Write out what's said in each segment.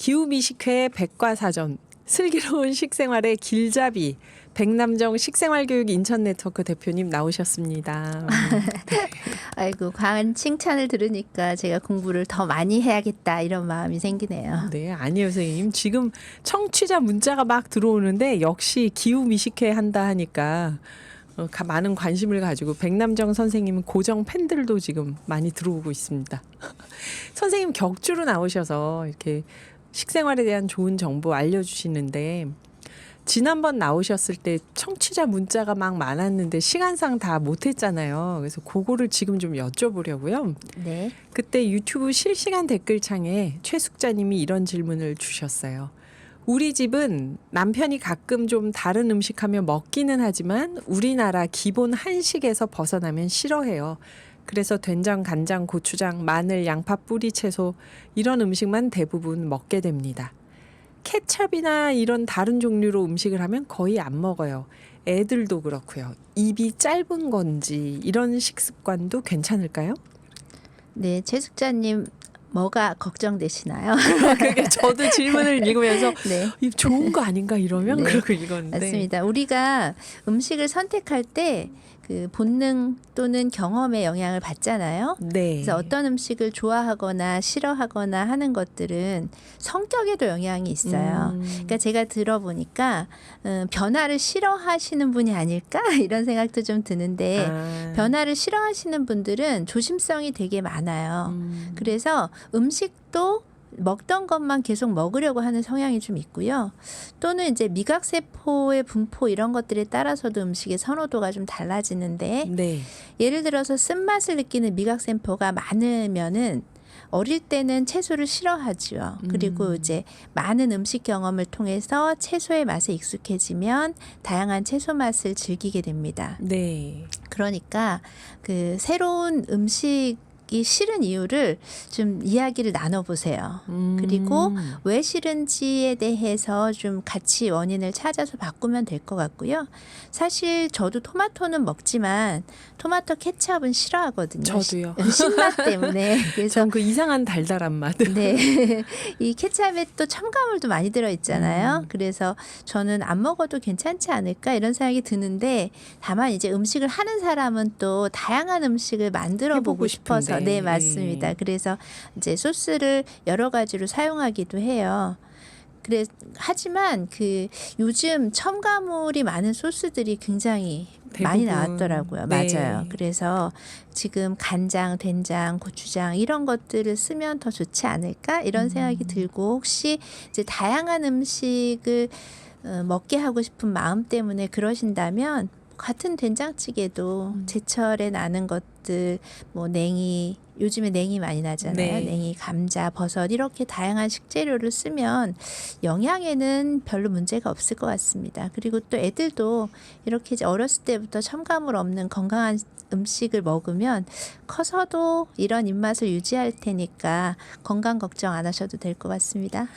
기후미식회 백과사전, 슬기로운 식생활의 길잡이, 백남정 식생활교육 인천네트워크 대표님 나오셨습니다. 아이고, 과한 칭찬을 들으니까 제가 공부를 더 많이 해야겠다 이런 마음이 생기네요. 네, 아니에요, 선생님. 지금 청취자 문자가 막 들어오는데 역시 기후미식회 한다 하니까 많은 관심을 가지고 백남정 선생님은 고정 팬들도 지금 많이 들어오고 있습니다. 선생님 격주로 나오셔서 이렇게 식생활에 대한 좋은 정보 알려주시는데 지난번 나오셨을 때 청취자 문자가 막 많았는데 시간상 다 못했잖아요. 그래서 그거를 지금 좀 여쭤보려고요. 네. 그때 유튜브 실시간 댓글창에 최숙자님이 이런 질문을 주셨어요. 우리 집은 남편이 가끔 좀 다른 음식하면 먹기는 하지만 우리나라 기본 한식에서 벗어나면 싫어해요. 그래서 된장, 간장, 고추장, 마늘, 양파, 뿌리, 채소 이런 음식만 대부분 먹게 됩니다. 케첩이나 이런 다른 종류로 음식을 하면 거의 안 먹어요. 애들도 그렇고요. 입이 짧은 건지 이런 식습관도 괜찮을까요? 네, 최숙자님 뭐가 걱정되시나요? 그게 저도 질문을 읽으면서 네. 이 좋은 거 아닌가 이러면 네. 그러고 읽었는데 맞습니다. 우리가 음식을 선택할 때 그 본능 또는 경험의 영향을 받잖아요. 네. 그래서 어떤 음식을 좋아하거나 싫어하거나 하는 것들은 성격에도 영향이 있어요. 그러니까 제가 들어보니까 변화를 싫어하시는 분이 아닐까 이런 생각도 좀 드는데 변화를 싫어하시는 분들은 조심성이 되게 많아요. 그래서 음식도 먹던 것만 계속 먹으려고 하는 성향이 좀 있고요. 또는 이제 미각세포의 분포 이런 것들에 따라서도 음식의 선호도가 좀 달라지는데 네. 예를 들어서 쓴맛을 느끼는 미각세포가 많으면은 어릴 때는 채소를 싫어하죠. 그리고 이제 많은 음식 경험을 통해서 채소의 맛에 익숙해지면 다양한 채소 맛을 즐기게 됩니다. 네. 그러니까 그 새로운 음식이 싫은 이유를 좀 이야기를 나눠보세요. 그리고 왜 싫은지에 대해서 좀 같이 원인을 찾아서 바꾸면 될 것 같고요. 사실 저도 토마토는 먹지만 토마토 케첩은 싫어하거든요. 저도요. 신맛 때문에. 그래서 전 그 이상한 달달한 맛. 네. 이 케찹에 또 첨가물도 많이 들어있잖아요. 그래서 저는 안 먹어도 괜찮지 않을까 이런 생각이 드는데 다만 이제 음식을 하는 사람은 또 다양한 음식을 만들어 해보고 보고 싶어서 싶은데. 네, 맞습니다. 그래서 이제 소스를 여러 가지로 사용하기도 해요. 그래 하지만 그 요즘 첨가물이 많은 소스들이 굉장히 많이 대부분. 나왔더라고요. 네. 맞아요. 그래서 지금 간장, 된장, 고추장 이런 것들을 쓰면 더 좋지 않을까 이런 생각이 들고 혹시 이제 다양한 음식을 먹게 하고 싶은 마음 때문에 그러신다면 같은 된장찌개도 제철에 나는 것들 뭐 냉이 요즘에 냉이 많이 나잖아요. 네. 냉이, 감자, 버섯 이렇게 다양한 식재료를 쓰면 영양에는 별로 문제가 없을 것 같습니다. 그리고 또 애들도 이렇게 이제 어렸을 때부터 첨가물 없는 건강한 음식을 먹으면 커서도 이런 입맛을 유지할 테니까 건강 걱정 안 하셔도 될 것 같습니다.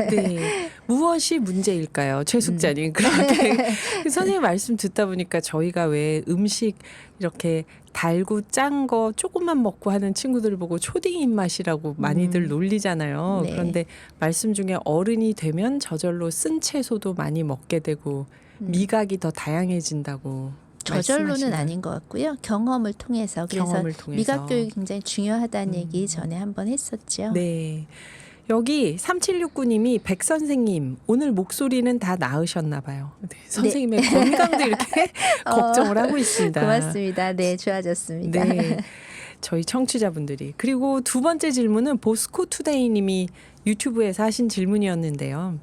네. 무엇이 문제일까요? 최숙자님. 그렇게 선생님 말씀 듣다 보니까 저희가 왜 음식 이렇게 달고 짠 거 조금만 먹고 하는 친구들 보고 초딩 입맛이라고 많이들 놀리잖아요. 네. 그런데 말씀 중에 어른이 되면 저절로 쓴 채소도 많이 먹게 되고 미각이 더 다양해진다고 저절로는 말씀하시나요? 아닌 것 같고요. 경험을 통해서. 그래서 경험을 통해서. 미각 교육이 굉장히 중요하다는 얘기 전에 한번 했었죠. 네. 여기 3769님이 백 선생님 오늘 목소리는 다 나으셨나 봐요. 네, 선생님의 건강도 이렇게 걱정을 하고 있습니다. 고맙습니다. 네, 좋아졌습니다. 네. 저희 청취자분들이. 그리고 두 번째 질문은 보스코 투데이님이 유튜브에서 하신 질문이었는데요.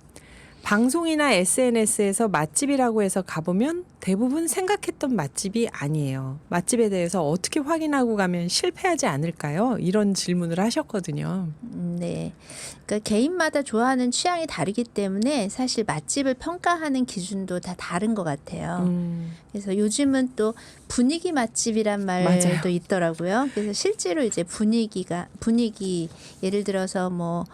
방송이나 SNS에서 맛집이라고 해서 가보면 대부분 생각했던 맛집이 아니에요. 맛집에 대해서 어떻게 확인하고 가면 실패하지 않을까요? 이런 질문을 하셨거든요. 네. 그러니까 개인마다 좋아하는 취향이 다르기 때문에 사실 맛집을 평가하는 기준도 다 다른 것 같아요. 그래서 요즘은 또 분위기 맛집이란 말도 맞아요. 있더라고요. 그래서 실제로 이제 분위기 예를 들어서 뭐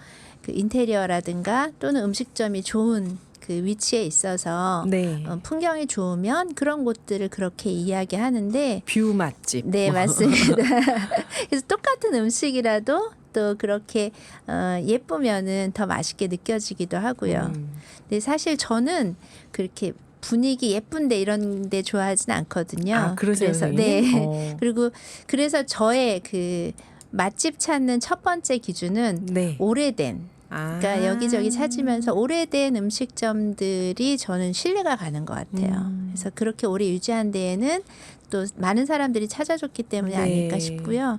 그 인테리어라든가 또는 음식점이 좋은 그 위치에 있어서 네. 풍경이 좋으면 그런 곳들을 그렇게 이야기하는데 뷰 맛집. 네, 맞습니다. 그래서 똑같은 음식이라도 또 그렇게 예쁘면은 더 맛있게 느껴지기도 하고요. 근데 사실 저는 그렇게 분위기 예쁜데 이런 데 좋아하진 않거든요. 아, 그러세요, 그래서 선생님? 그리고 그래서 저의 그 맛집 찾는 첫 번째 기준은 네. 오래된, 그러니까 여기저기 찾으면서 오래된 음식점들이 저는 신뢰가 가는 것 같아요. 그래서 그렇게 오래 유지한 데에는 또 많은 사람들이 찾아줬기 때문이 네. 아닐까 싶고요.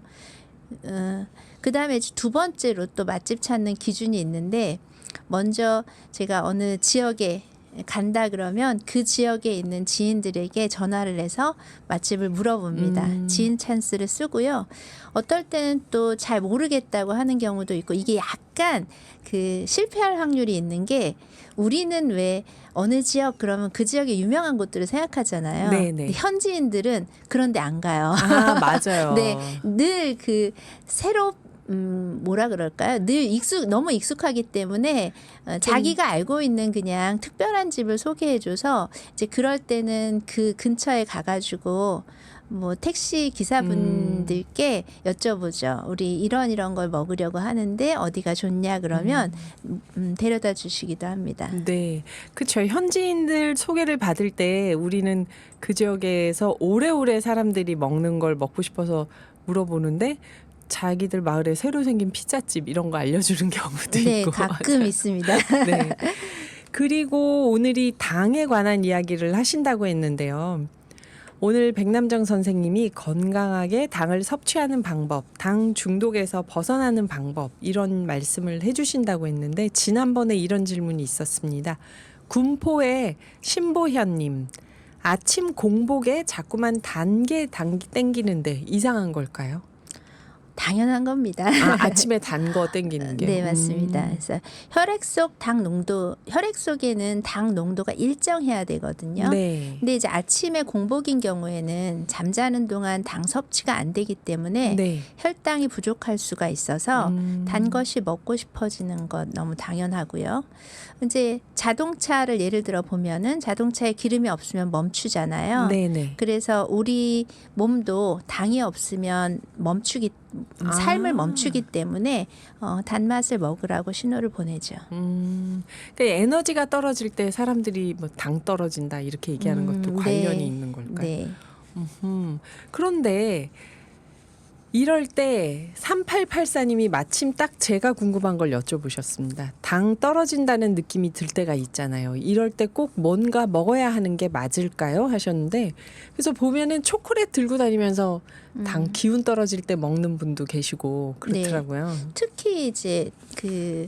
그 다음에 두 번째로 또 맛집 찾는 기준이 있는데, 먼저 제가 어느 지역에 간다 그러면 그 지역에 있는 지인들에게 전화를 해서 맛집을 물어봅니다. 지인 찬스를 쓰고요. 어떨 때는 또 잘 모르겠다고 하는 경우도 있고, 이게 약간 그 실패할 확률이 있는 게, 우리는 왜 어느 지역 그러면 그 지역에 유명한 곳들을 생각하잖아요. 네네. 근데 현지인들은 그런데 안 가요. 아, 맞아요. 네, 늘 그 뭐라 그럴까요? 늘 너무 익숙하기 때문에 자기가 알고 있는 그냥 특별한 집을 소개해줘서 이제 그럴 때는 그 근처에 가가지고 뭐 택시 기사분들께 여쭤보죠. 우리 이런 걸 먹으려고 하는데 어디가 좋냐 그러면 데려다 주시기도 합니다. 네. 그렇죠. 현지인들 소개를 받을 때 우리는 그 지역에서 오래오래 사람들이 먹는 걸 먹고 싶어서 물어보는데, 자기들 마을에 새로 생긴 피자집 이런 거 알려주는 경우도 네, 있고. 가끔 맞아요. 있습니다. 네. 그리고 오늘이 당에 관한 이야기를 하신다고 했는데요. 오늘 백남정 선생님이 건강하게 당을 섭취하는 방법, 당 중독에서 벗어나는 방법, 이런 말씀을 해주신다고 했는데, 지난번에 이런 질문이 있었습니다. 군포의 신보현님, 아침 공복에 자꾸만 단게 땡기는데 이상한 걸까요? 당연한 겁니다. 아, 아침에 단 거 땡기는 게? 네, 맞습니다. 그래서 혈액 속에는 당 농도가 일정해야 되거든요. 네. 근데 이제 아침에 공복인 경우에는 잠자는 동안 당 섭취가 안 되기 때문에 네. 혈당이 부족할 수가 있어서 단 것이 먹고 싶어지는 것 너무 당연하고요. 이제 자동차를 예를 들어 보면은 자동차에 기름이 없으면 멈추잖아요. 네네. 그래서 우리 몸도 당이 없으면 삶을 멈추기 때문에 단맛을 먹으라고 신호를 보내죠. 그러니까 에너지가 떨어질 때 사람들이 뭐 당 떨어진다 이렇게 얘기하는 것도 관련이 네. 있는 걸까요? 네. 그런데 이럴 때 3884님이 마침 딱 제가 궁금한 걸 여쭤보셨습니다. 당 떨어진다는 느낌이 들 때가 있잖아요. 이럴 때 꼭 뭔가 먹어야 하는 게 맞을까요? 하셨는데, 그래서 보면은 초콜릿 들고 다니면서 당 기운 떨어질 때 먹는 분도 계시고 그렇더라고요. 특히 이제 그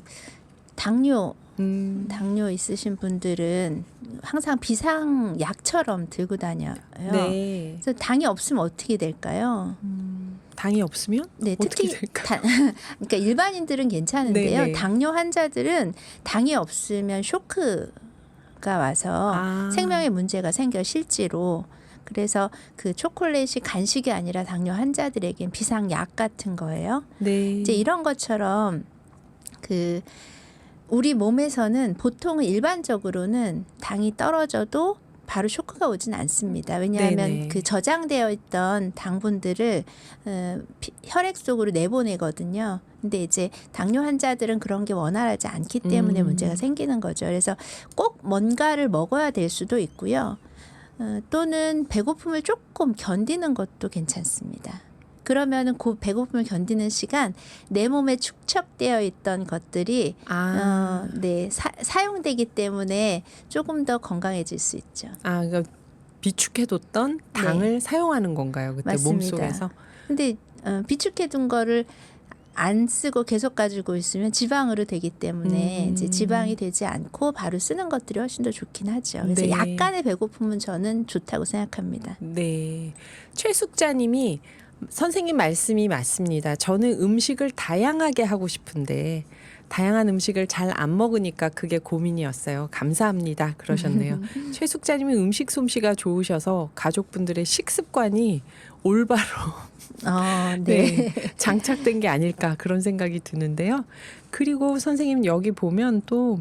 당뇨 있으신 분들은 항상 비상약처럼 들고 다녀요. 네. 그래서 당이 없으면 어떻게 될까요? 당이 없으면 네, 어떻게 특히 될까요? 그러니까 일반인들은 괜찮은데요. 네네. 당뇨 환자들은 당이 없으면 쇼크가 와서 생명에 문제가 생겨 실제로. 그래서 그 초콜릿이 간식이 아니라 당뇨 환자들에겐 비상약 같은 거예요. 네. 이제 이런 것처럼 그 우리 몸에서는 보통은 일반적으로는 당이 떨어져도 바로 쇼크가 오진 않습니다. 왜냐하면 네네. 그 저장되어 있던 당분들을 혈액 속으로 내보내거든요. 근데 이제 당뇨 환자들은 그런 게 원활하지 않기 때문에 문제가 생기는 거죠. 그래서 꼭 뭔가를 먹어야 될 수도 있고요. 또는 배고픔을 조금 견디는 것도 괜찮습니다. 그러면은 그 배고픔을 견디는 시간 내 몸에 축적되어 있던 것들이 사용되기 때문에 조금 더 건강해질 수 있죠. 그러니까 비축해뒀던 당을 사용하는 건가요? 그때 맞습니다. 몸속에서? 근데 비축해둔 거를 안 쓰고 계속 가지고 있으면 지방으로 되기 때문에 이제 지방이 되지 않고 바로 쓰는 것들이 훨씬 더 좋긴 하죠. 그래서 네. 약간의 배고픔은 저는 좋다고 생각합니다. 네. 최숙자님이 선생님 말씀이 맞습니다. 저는 음식을 다양하게 하고 싶은데 다양한 음식을 잘 안 먹으니까 그게 고민이었어요. 감사합니다. 그러셨네요. 최숙자님이 음식 솜씨가 좋으셔서 가족분들의 식습관이 올바로 네, 장착된 게 아닐까 그런 생각이 드는데요. 그리고 선생님 여기 보면 또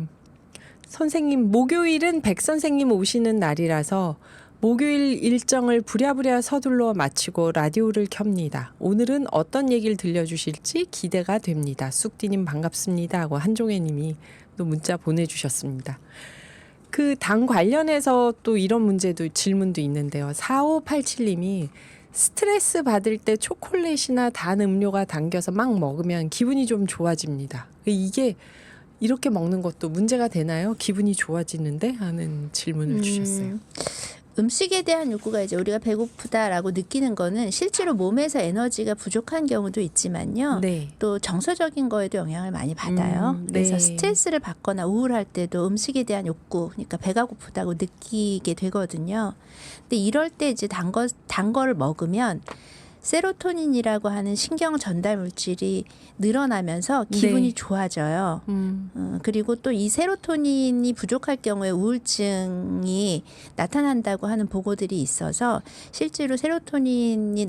선생님, 목요일은 백 선생님 오시는 날이라서 목요일 일정을 부랴부랴 서둘러 마치고 라디오를 켭니다. 오늘은 어떤 얘기를 들려주실지 기대가 됩니다. 쑥디님 반갑습니다 하고 한종혜 님이 또 문자 보내주셨습니다. 그 당 관련해서 또 이런 문제도 질문도 있는데요. 4587님이 스트레스 받을 때 초콜릿이나 단 음료가 당겨서 막 먹으면 기분이 좀 좋아집니다. 이게 이렇게 먹는 것도 문제가 되나요? 기분이 좋아지는데? 하는 질문을 주셨어요. 음식에 대한 욕구가 이제 우리가 배고프다라고 느끼는 거는 실제로 몸에서 에너지가 부족한 경우도 있지만요. 네. 또 정서적인 거에도 영향을 많이 받아요. 네. 그래서 스트레스를 받거나 우울할 때도 음식에 대한 욕구, 그러니까 배가 고프다고 느끼게 되거든요. 근데 이럴 때 이제 단 거를 먹으면 세로토닌이라고 하는 신경 전달 물질이 늘어나면서 기분이 네. 좋아져요. 그리고 또 이 세로토닌이 부족할 경우에 우울증이 나타난다고 하는 보고들이 있어서 실제로 세로토닌이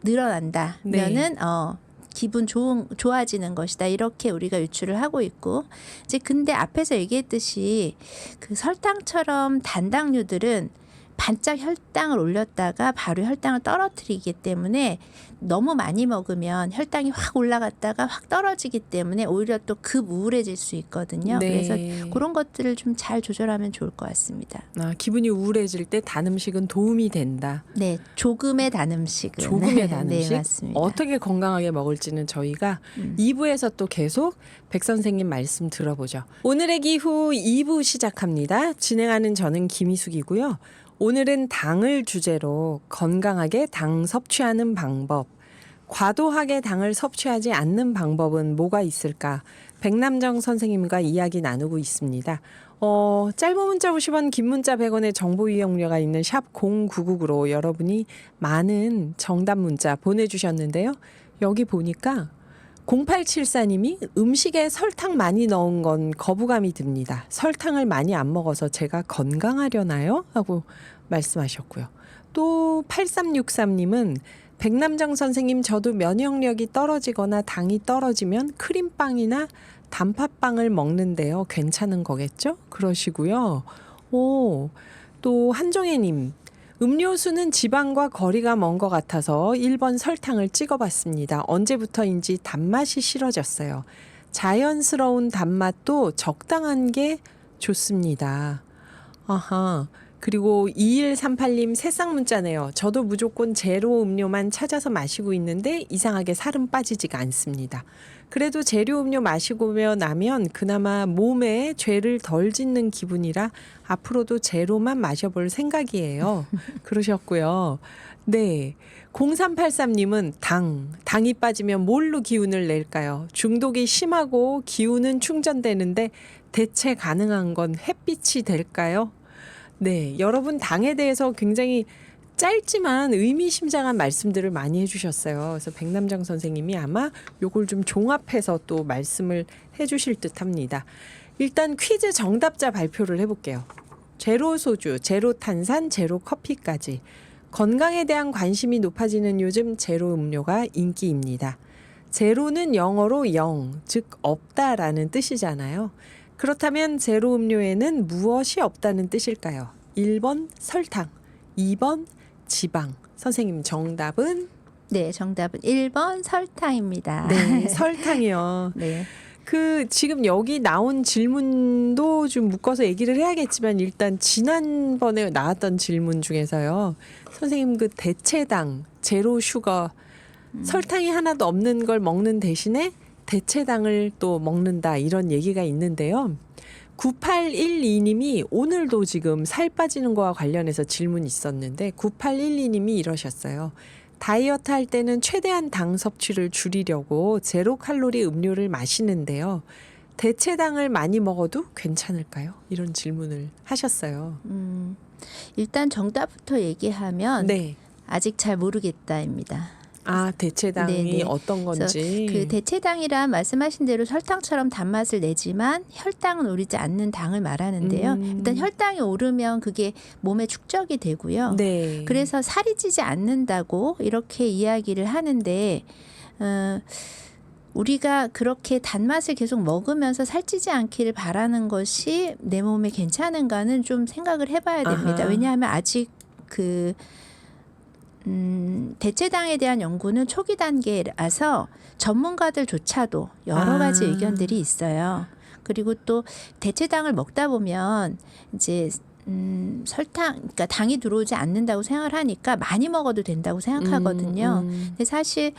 늘어난다면은 기분 좋아지는 것이다. 이렇게 우리가 유추를 하고 있고, 이제 근데 앞에서 얘기했듯이 그 설탕처럼 단당류들은 반짝 혈당을 올렸다가 바로 혈당을 떨어뜨리기 때문에 너무 많이 먹으면 혈당이 확 올라갔다가 확 떨어지기 때문에 오히려 또 급 우울해질 수 있거든요. 네. 그래서 그런 것들을 좀 잘 조절하면 좋을 것 같습니다. 기분이 우울해질 때 단 음식은 도움이 된다. 네, 조금의 단 음식은. 조금의 단 음식? 네, 맞습니다. 어떻게 건강하게 먹을지는 저희가 2부에서 또 계속 백 선생님 말씀 들어보죠. 오늘의 기후 2부 시작합니다. 진행하는 저는 김희숙이고요. 오늘은 당을 주제로 건강하게 당 섭취하는 방법, 과도하게 당을 섭취하지 않는 방법은 뭐가 있을까? 백남정 선생님과 이야기 나누고 있습니다. 짧은 문자 50원, 긴 문자 100원의 정보 이용료가 있는 샵 0999로 여러분이 많은 정답 문자 보내주셨는데요. 여기 보니까 0874님이 음식에 설탕 많이 넣은 건 거부감이 듭니다. 설탕을 많이 안 먹어서 제가 건강하려나요? 하고 말씀하셨고요. 또 8363님은 백남정 선생님, 저도 면역력이 떨어지거나 당이 떨어지면 크림빵이나 단팥빵을 먹는데요. 괜찮은 거겠죠? 그러시고요. 또 한종혜님, 음료수는 지방과 거리가 먼 것 같아서 1번 설탕을 찍어봤습니다. 언제부터인지 단맛이 싫어졌어요. 자연스러운 단맛도 적당한 게 좋습니다. 아하. 그리고 2138님 새싹 문자네요. 저도 무조건 제로 음료만 찾아서 마시고 있는데 이상하게 살은 빠지지가 않습니다. 그래도 제로 음료 마시고 나면 그나마 몸에 죄를 덜 짓는 기분이라 앞으로도 제로만 마셔볼 생각이에요. 그러셨고요. 네. 0383님은 당이 빠지면 뭘로 기운을 낼까요? 중독이 심하고 기운은 충전되는데 대체 가능한 건 햇빛이 될까요? 네, 여러분 당에 대해서 굉장히 짧지만 의미심장한 말씀들을 많이 해주셨어요. 그래서 백남정 선생님이 아마 요걸 좀 종합해서 또 말씀을 해주실 듯합니다. 일단 퀴즈 정답자 발표를 해볼게요. 제로 소주, 제로 탄산, 제로 커피까지 건강에 대한 관심이 높아지는 요즘 제로 음료가 인기입니다. 제로는 영어로 0, 즉 없다라는 뜻이잖아요. 그렇다면 제로 음료에는 무엇이 없다는 뜻일까요? 1번 설탕, 2번 지방. 선생님 정답은? 네, 정답은 1번 설탕입니다. 네, 설탕이요. 네. 지금 여기 나온 질문도 좀 묶어서 얘기를 해야겠지만 일단 지난번에 나왔던 질문 중에서요. 선생님 대체당, 제로 슈거, 설탕이 하나도 없는 걸 먹는 대신에 대체당을 또 먹는다 이런 얘기가 있는데요. 9812님이 오늘도 지금 살 빠지는 거와 관련해서 질문이 있었는데 9812님이 이러셨어요. 다이어트 할 때는 최대한 당 섭취를 줄이려고 제로 칼로리 음료를 마시는데요. 대체당을 많이 먹어도 괜찮을까요? 이런 질문을 하셨어요. 일단 정답부터 얘기하면 네. 아직 잘 모르겠다입니다. 대체당이 네네. 어떤 건지. 그 대체당이란 말씀하신 대로 설탕처럼 단맛을 내지만 혈당은 오르지 않는 당을 말하는데요. 일단 혈당이 오르면 그게 몸에 축적이 되고요. 네. 그래서 살이 찌지 않는다고 이렇게 이야기를 하는데 우리가 그렇게 단맛을 계속 먹으면서 살찌지 않기를 바라는 것이 내 몸에 괜찮은가는 좀 생각을 해봐야 됩니다. 아하. 왜냐하면 아직 그 대체당에 대한 연구는 초기 단계라서 전문가들조차도 여러 가지 의견들이 있어요. 그리고 또 대체당을 먹다 보면 이제 설탕, 그러니까 당이 들어오지 않는다고 생각을 하니까 많이 먹어도 된다고 생각하거든요. 근데 사실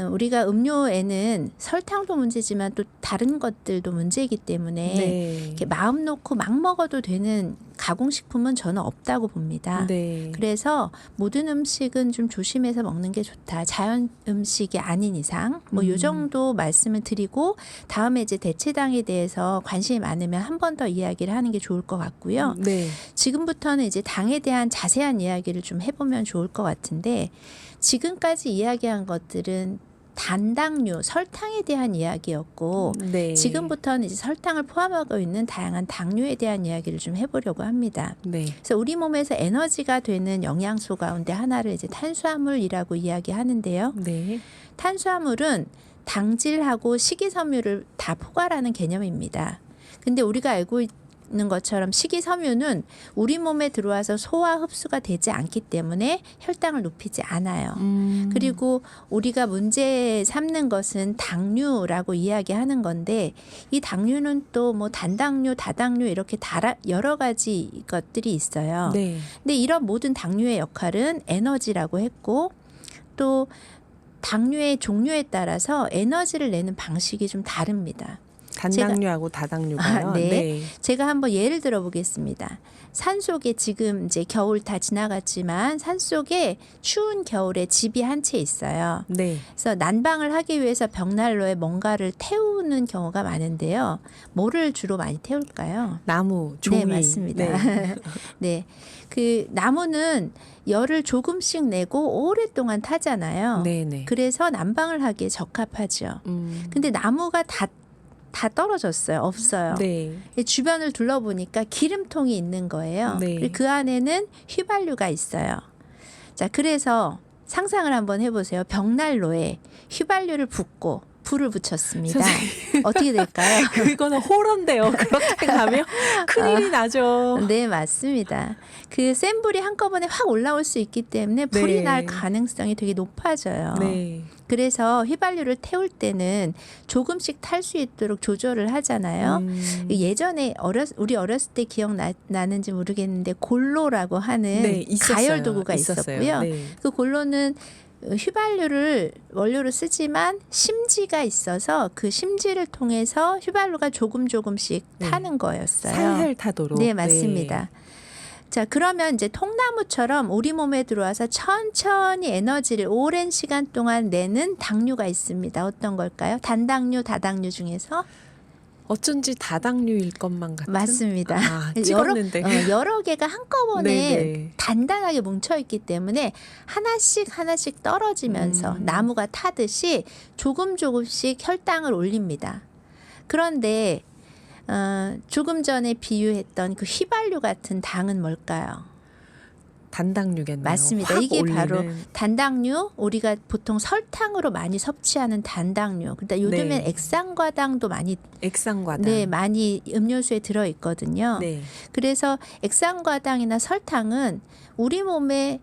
우리가 음료에는 설탕도 문제지만 또 다른 것들도 문제이기 때문에 네. 이렇게 마음 놓고 막 먹어도 되는 가공식품은 저는 없다고 봅니다. 네. 그래서 모든 음식은 좀 조심해서 먹는 게 좋다. 자연 음식이 아닌 이상 뭐 요 정도 말씀을 드리고 다음에 이제 대체당에 대해서 관심이 많으면 한 번 더 이야기를 하는 게 좋을 것 같고요. 네. 지금부터는 이제 당에 대한 자세한 이야기를 좀 해보면 좋을 것 같은데 지금까지 이야기한 것들은 단당류, 설탕에 대한 이야기였고 네. 지금부터는 이제 설탕을 포함하고 있는 다양한 당류에 대한 이야기를 좀 해보려고 합니다. 네. 그래서 우리 몸에서 에너지가 되는 영양소 가운데 하나를 이제 탄수화물이라고 이야기하는데요. 네. 탄수화물은 당질하고 식이섬유를 다 포괄하는 개념입니다. 근데 우리가 알고 있는 것처럼 식이섬유는 우리 몸에 들어와서 소화 흡수가 되지 않기 때문에 혈당을 높이지 않아요. 그리고 우리가 문제 삼는 것은 당류라고 이야기하는 건데 이 당류는 또 뭐 단당류, 다당류 이렇게 여러 가지 것들이 있어요. 네. 근데 이런 모든 당류의 역할은 에너지라고 했고 또 당류의 종류에 따라서 에너지를 내는 방식이 좀 다릅니다. 단당류하고 다당류가요. 네. 제가 한번 예를 들어 보겠습니다. 산속에 지금 이제 겨울 다 지나갔지만 산속에 추운 겨울에 집이 한 채 있어요. 네. 그래서 난방을 하기 위해서 벽난로에 뭔가를 태우는 경우가 많은데요. 뭐를 주로 많이 태울까요? 나무, 종이. 네, 맞습니다. 네. 네. 그 나무는 열을 조금씩 내고 오랫동안 타잖아요. 네네. 그래서 난방을 하기에 적합하죠. 근데 나무가 다 떨어졌어요. 없어요. 네. 주변을 둘러보니까 기름통이 있는 거예요. 네. 그리고 그 안에는 휘발유가 있어요. 자, 그래서 상상을 한번 해보세요. 벽난로에 휘발유를 붓고 불을 붙였습니다. 어떻게 될까요? 그거는 호러인데요. 그렇게 가면 큰일이 나죠. 네, 맞습니다. 그 센 불이 한꺼번에 확 올라올 수 있기 때문에 불이 네. 날 가능성이 되게 높아져요. 네. 그래서 휘발유를 태울 때는 조금씩 탈 수 있도록 조절을 하잖아요. 예전에 우리 어렸을 때 기억나는지 모르겠는데 골로라고 하는 네, 있었어요. 가열 도구가 있었어요. 있었고요. 네. 그 골로는 휘발유를 원료로 쓰지만 심지가 있어서 그 심지를 통해서 휘발유가 조금씩 네. 타는 거였어요. 살살 타도록. 네, 맞습니다. 자, 그러면 이제 통나무처럼 우리 몸에 들어와서 천천히 에너지를 오랜 시간 동안 내는 당류가 있습니다. 어떤 걸까요? 단당류, 다당류 중에서? 어쩐지 다당류일 것만 같은. 맞습니다. 아, 찍었는데. 여러 개가 한꺼번에 네네. 단단하게 뭉쳐있기 때문에 하나씩 떨어지면서 나무가 타듯이 조금씩 혈당을 올립니다. 그런데 조금 전에 비유했던 그 휘발유 같은 당은 뭘까요? 단당류겠네요. 맞습니다. 확 이게 올리는. 바로 단당류, 우리가 보통 설탕으로 많이 섭취하는 단당류. 근데 요즘엔 네. 액상과당도 많이 액상과당. 네, 많이 음료수에 들어 있거든요. 네. 그래서 액상과당이나 설탕은 우리 몸에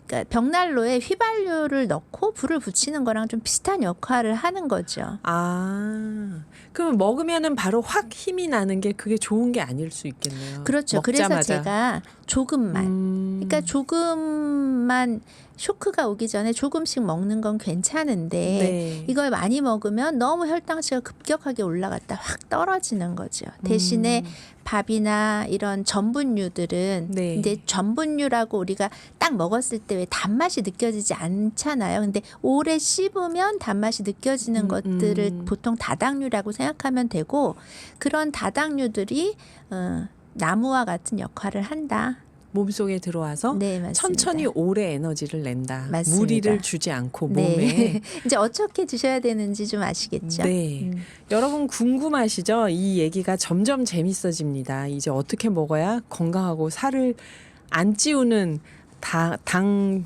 그러니까 벽난로에 휘발유를 넣고 불을 붙이는 거랑 좀 비슷한 역할을 하는 거죠. 아, 그럼 먹으면은 바로 확 힘이 나는 게 그게 좋은 게 아닐 수 있겠네요. 그렇죠. 먹자마자. 그래서 제가 조금만 그러니까 조금만 쇼크가 오기 전에 조금씩 먹는 건 괜찮은데 네. 이걸 많이 먹으면 너무 혈당치가 급격하게 올라갔다 확 떨어지는 거죠. 대신에 밥이나 이런 전분류들은 네. 이제 전분류라고 우리가 딱 먹었을 때 왜 단맛이 느껴지지 않잖아요. 근데 오래 씹으면 단맛이 느껴지는 것들을 보통 다당류라고 생각하면 되고 그런 다당류들이 나무와 같은 역할을 한다. 몸속에 들어와서 네, 맞습니다. 천천히 오래 에너지를 낸다. 맞습니다. 무리를 주지 않고 몸에. 네. 이제 어떻게 드셔야 되는지 좀 아시겠죠? 네. 여러분 궁금하시죠? 이 얘기가 점점 재밌어집니다. 이제 어떻게 먹어야 건강하고 살을 안 찌우는 당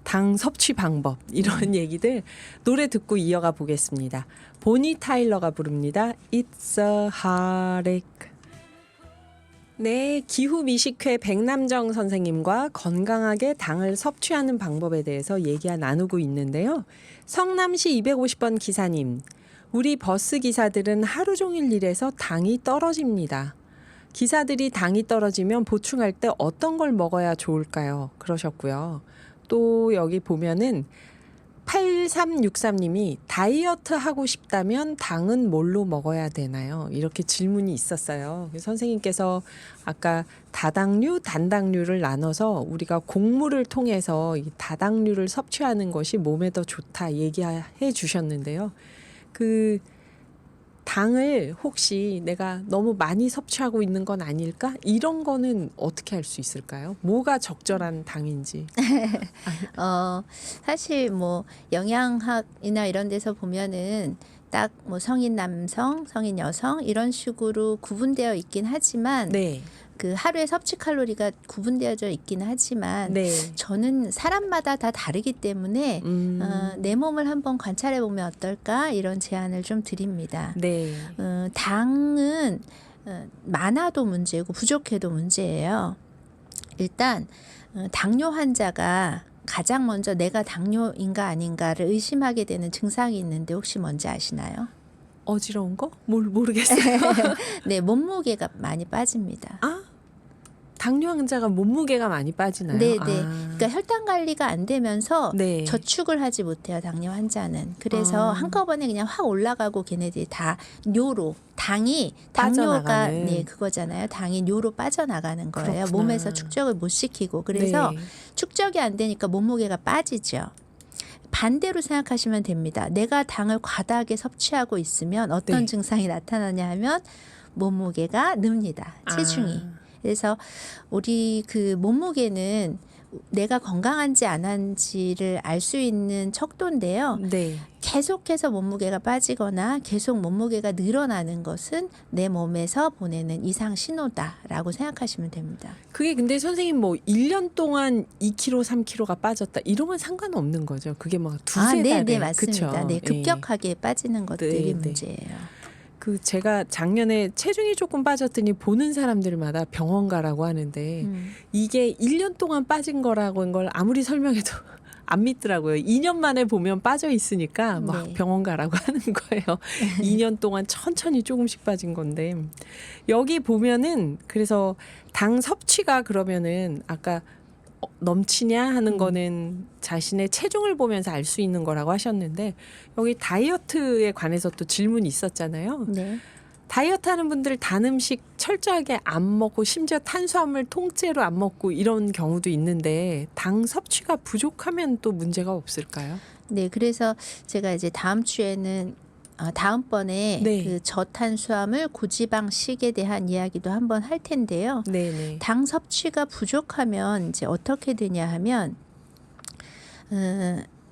당 섭취 방법 이런 얘기들 노래 듣고 이어가 보겠습니다. 보니 타일러가 부릅니다. It's a heartache. 네, 기후 미식회 백남정 선생님과 건강하게 당을 섭취하는 방법에 대해서 얘기 나누고 있는데요. 성남시 250번 기사님, 우리 버스 기사들은 하루 종일 일해서 당이 떨어집니다. 기사들이 당이 떨어지면 보충할 때 어떤 걸 먹어야 좋을까요? 그러셨고요. 또 여기 보면은 8363님이 다이어트 하고 싶다면 당은 뭘로 먹어야 되나요? 이렇게 질문이 있었어요. 선생님께서 아까 다당류, 단당류를 나눠서 우리가 곡물을 통해서 이 다당류를 섭취하는 것이 몸에 더 좋다 얘기해 주셨는데요. 그 당을 혹시 내가 너무 많이 섭취하고 있는 건 아닐까? 이런 거는 어떻게 할 수 있을까요? 뭐가 적절한 당인지. 사실 뭐 영양학이나 이런 데서 보면은 딱 뭐 성인 남성, 성인 여성 이런 식으로 구분되어 있긴 하지만 네. 그 하루의 섭취 칼로리가 구분되어져 있기는 하지만 네. 저는 사람마다 다 다르기 때문에 내 몸을 한번 관찰해 보면 어떨까 이런 제안을 좀 드립니다. 네. 당은 많아도 문제고 부족해도 문제예요. 일단 당뇨 환자가 가장 먼저 내가 당뇨인가 아닌가를 의심하게 되는 증상이 있는데 혹시 뭔지 아시나요? 어지러운 거? 모르겠어요. 네, 몸무게가 많이 빠집니다. 아? 당뇨 환자가 몸무게가 많이 빠지나요? 네, 네. 아. 그러니까 혈당 관리가 안 되면서 네. 저축을 하지 못해요, 당뇨 환자는. 그래서 한꺼번에 그냥 확 올라가고 걔네들이 다 뇨로 당이 당뇨가 빠져나가는. 네, 그거잖아요. 당이 뇨로 빠져나가는 거예요. 그렇구나. 몸에서 축적을 못 시키고. 그래서 네. 축적이 안 되니까 몸무게가 빠지죠. 반대로 생각하시면 됩니다. 내가 당을 과다하게 섭취하고 있으면 어떤 네. 증상이 나타나냐 하면 몸무게가 늡니다. 체중이. 아. 그래서 우리 그 몸무게는 내가 건강한지 안 한지를 알 수 있는 척도인데요. 네. 계속해서 몸무게가 빠지거나 계속 몸무게가 늘어나는 것은 내 몸에서 보내는 이상 신호다라고 생각하시면 됩니다. 그게 근데 선생님 뭐 1년 동안 2kg, 3kg가 빠졌다. 이런 건 상관없는 거죠. 그게 뭐 두세 달에. 네, 맞습니다. 그쵸? 네, 예. 급격하게 빠지는 것들이 네, 네. 문제예요. 그 제가 작년에 체중이 조금 빠졌더니 보는 사람들마다 병원 가라고 하는데 이게 1년 동안 빠진 거라고 한 걸 아무리 설명해도 안 믿더라고요. 2년 만에 보면 빠져 있으니까 막 네. 병원 가라고 하는 거예요. 2년 동안 천천히 조금씩 빠진 건데 여기 보면은 그래서 당 섭취가 그러면은 아까 넘치냐 하는 거는 자신의 체중을 보면서 알 수 있는 거라고 하셨는데 여기 다이어트에 관해서 또 질문이 있었잖아요. 네. 다이어트 하는 분들 단 음식 철저하게 안 먹고 심지어 탄수화물 통째로 안 먹고 이런 경우도 있는데 당 섭취가 부족하면 또 문제가 없을까요? 네, 그래서 제가 이제 다음 주에는 다음번에 네. 그 저탄수화물 고지방식에 대한 이야기도 한번 할 텐데요. 네네. 당 섭취가 부족하면 이제 어떻게 되냐 하면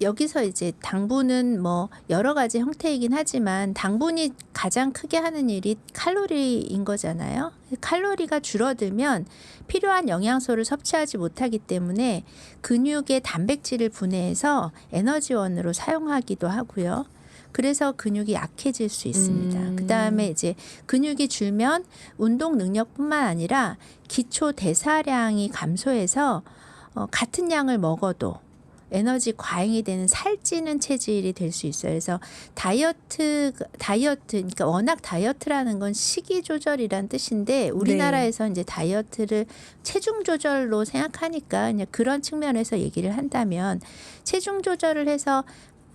여기서 이제 당분은 뭐 여러 가지 형태이긴 하지만 당분이 가장 크게 하는 일이 칼로리인 거잖아요. 칼로리가 줄어들면 필요한 영양소를 섭취하지 못하기 때문에 근육에 단백질을 분해해서 에너지원으로 사용하기도 하고요. 그래서 근육이 약해질 수 있습니다. 그다음에 이제 근육이 줄면 운동 능력뿐만 아니라 기초 대사량이 감소해서 같은 양을 먹어도 에너지 과잉이 되는 살찌는 체질이 될 수 있어요. 그래서 다이어트 그러니까 워낙 다이어트라는 건 식이 조절이란 뜻인데 우리나라에서 이제 다이어트를 체중 조절로 생각하니까 그냥 그런 측면에서 얘기를 한다면 체중 조절을 해서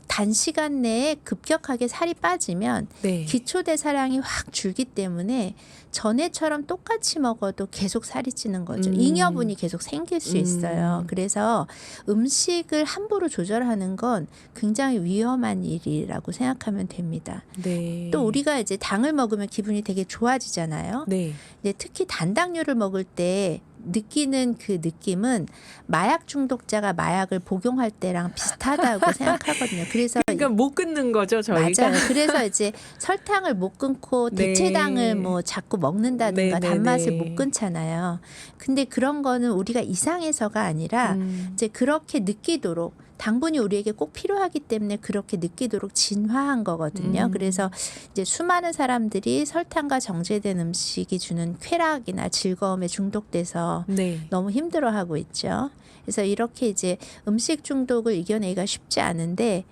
단시간 내에 급격하게 살이 빠지면 네. 기초 대사량이 확 줄기 때문에 전에처럼 똑같이 먹어도 계속 살이 찌는 거죠. 잉여분이 계속 생길 수 있어요. 그래서 음식을 함부로 조절하는 건 굉장히 위험한 일이라고 생각하면 됩니다. 네. 또 우리가 이제 당을 먹으면 기분이 되게 좋아지잖아요. 네. 근데 특히 단당류를 먹을 때 느끼는 그 느낌은 마약 중독자가 마약을 복용할 때랑 비슷하다고 생각하거든요. 그래서 그러니까 못 끊는 거죠, 저희가. 맞아요. 그래서 이제 설탕을 못 끊고 네. 대체당을 뭐 자꾸 먹는다든가 네, 네, 단맛을 네. 못 끊잖아요. 근데 그런 거는 우리가 이상해서가 아니라 이제 그렇게 느끼도록 당분이 우리에게 꼭 필요하기 때문에 그렇게 느끼도록 진화한 거거든요. 그래서 이제 수많은 사람들이 설탕과 정제된 음식이 주는 쾌락이나 즐거움에 중독돼서 네. 너무 힘들어하고 있죠. 그래서 이렇게 이제 음식 중독을 이겨내기가 쉽지 않은데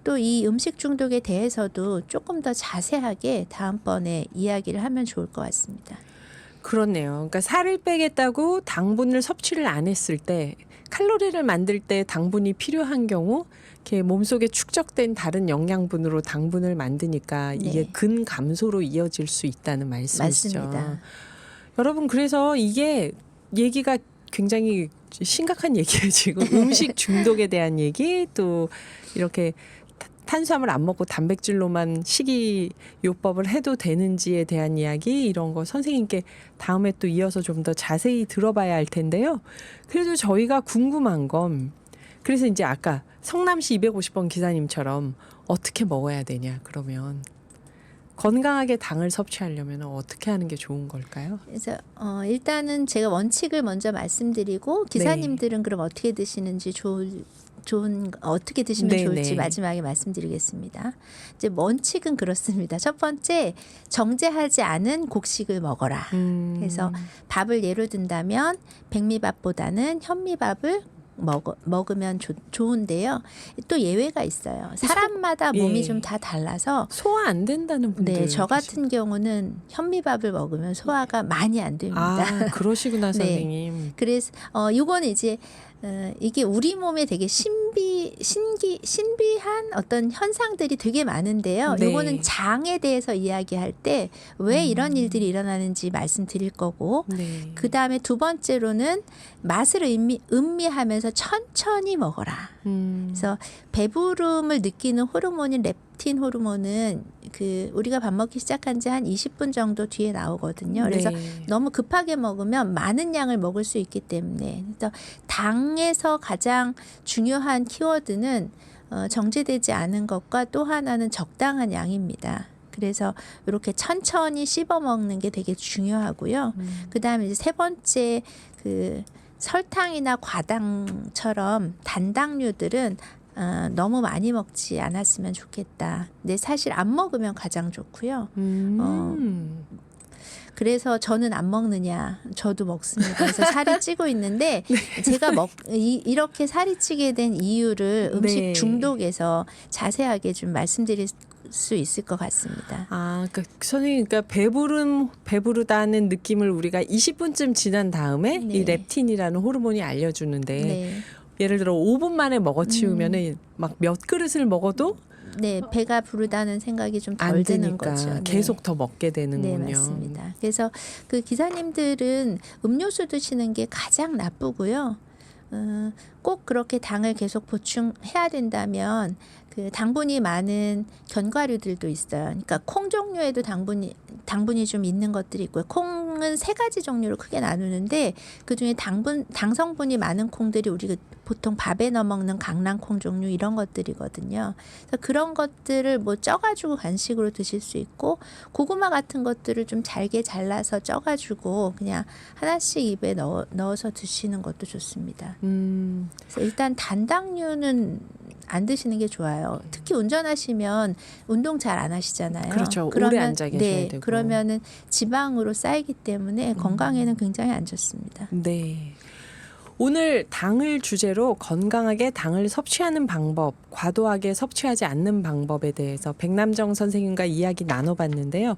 또 이 음식 중독에 대해서도 조금 더 자세하게 다음번에 이야기를 하면 좋을 것 같습니다. 그렇네요. 그러니까 살을 빼겠다고 당분을 섭취를 안 했을 때 칼로리를 만들 때 당분이 필요한 경우 이렇게 몸속에 축적된 다른 영양분으로 당분을 만드니까 이게 네. 근감소로 이어질 수 있다는 말씀이시죠. 맞습니다. 여러분 그래서 이게 얘기가 굉장히 심각한 얘기예요. 지금 음식 중독에 대한 얘기 또 이렇게 탄수화물 안 먹고 단백질로만 식이요법을 해도 되는지에 대한 이야기 이런 거 선생님께 다음에 또 이어서 좀 더 자세히 들어봐야 할 텐데요. 그래도 저희가 궁금한 건 그래서 이제 아까 성남시 250번 기사님처럼 어떻게 먹어야 되냐 그러면 건강하게 당을 섭취하려면 어떻게 하는 게 좋은 걸까요? 그래서 일단은 제가 원칙을 먼저 말씀드리고 기사님들은 그럼 어떻게 드시는지 어떻게 드시면 네, 좋을지 네. 마지막에 말씀드리겠습니다. 이제 원칙은 그렇습니다. 첫 번째, 정제하지 않은 곡식을 먹어라. 그래서 밥을 예로 든다면 백미밥보다는 현미밥을 먹으면 좋은데요. 또 예외가 있어요. 사람마다 몸이 예. 좀 다 달라서 소화 안 된다는 분들 네, 저 같은 경우는 현미밥을 먹으면 소화가 많이 안 됩니다. 아 그러시구나 네. 선생님. 그래서 이거는 이제 이게 우리 몸에 되게 신비한 어떤 현상들이 되게 많은데요. 네. 이거는 장에 대해서 이야기할 때 왜 이런 일들이 일어나는지 말씀드릴 거고, 네. 그 다음에 두 번째로는 맛을 음미하면서 천천히 먹어라. 그래서 배부름을 느끼는 호르몬인 렙틴 호르몬은 우리가 밥 먹기 시작한 지 한 20분 정도 뒤에 나오거든요. 그래서 네. 너무 급하게 먹으면 많은 양을 먹을 수 있기 때문에 그래서 당에서 가장 중요한 키워드는 정제되지 않은 것과 또 하나는 적당한 양입니다. 그래서 이렇게 천천히 씹어 먹는 게 되게 중요하고요. 그다음에 이제 세 번째 설탕이나 과당처럼 단당류들은 너무 많이 먹지 않았으면 좋겠다. 근데 사실 안 먹으면 가장 좋고요. 그래서 저는 안 먹느냐, 저도 먹습니다. 그래서 살이 찌고 있는데 제가 이렇게 살이 찌게 된 이유를 음식 네. 중독에서 자세하게 좀 말씀드릴 수 있을 것 같습니다. 아, 그러니까 선생님, 그러니까 배부르다는 느낌을 우리가 20분쯤 지난 다음에 네. 이 렙틴이라는 호르몬이 알려주는데 네. 예를 들어 5분 만에 먹어치우면은 막 몇 그릇을 먹어도 네, 배가 부르다는 생각이 좀 안 덜 드는 되니까 거죠. 네. 계속 더 먹게 네, 되는군요. 맞습니다. 그래서 기사님들은 음료수 드시는 게 가장 나쁘고요. 꼭 그렇게 당을 계속 보충해야 된다면 당분이 많은 견과류들도 있어요. 그러니까 콩 종류에도 당분이 좀 있는 것들이 있고요. 콩은 세 가지 종류로 크게 나누는데 그중에 당 성분이 많은 콩들이 우리가 보통 밥에 넣어 먹는 강낭콩 종류 이런 것들이거든요. 그래서 그런 것들을 쪄가지고 간식으로 드실 수 있고 고구마 같은 것들을 좀 잘게 잘라서 쪄가지고 그냥 하나씩 입에 넣어서 드시는 것도 좋습니다. 그래서 일단 단당류는 안 드시는 게 좋아요. 특히 운전하시면 운동 잘 안 하시잖아요. 그렇죠. 오래 앉아 계셔야 되고. 그러면은 지방으로 쌓이기 때문에 건강에는 굉장히 안 좋습니다. 네. 오늘 당을 주제로 건강하게 당을 섭취하는 방법, 과도하게 섭취하지 않는 방법에 대해서 백남정 선생님과 이야기 나눠봤는데요.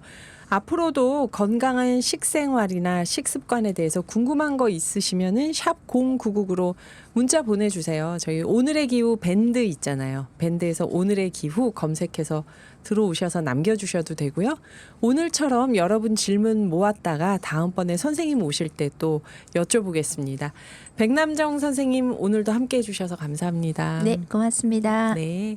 앞으로도 건강한 식생활이나 식습관에 대해서 궁금한 거 있으시면은 샵 0999로 문자 보내주세요. 저희 오늘의 기후 밴드 있잖아요. 밴드에서 오늘의 기후 검색해서 들어오셔서 남겨주셔도 되고요. 오늘처럼 여러분 질문 모았다가 다음번에 선생님 오실 때 또 여쭤보겠습니다. 백남정 선생님 오늘도 함께해 주셔서 감사합니다. 네, 고맙습니다. 네.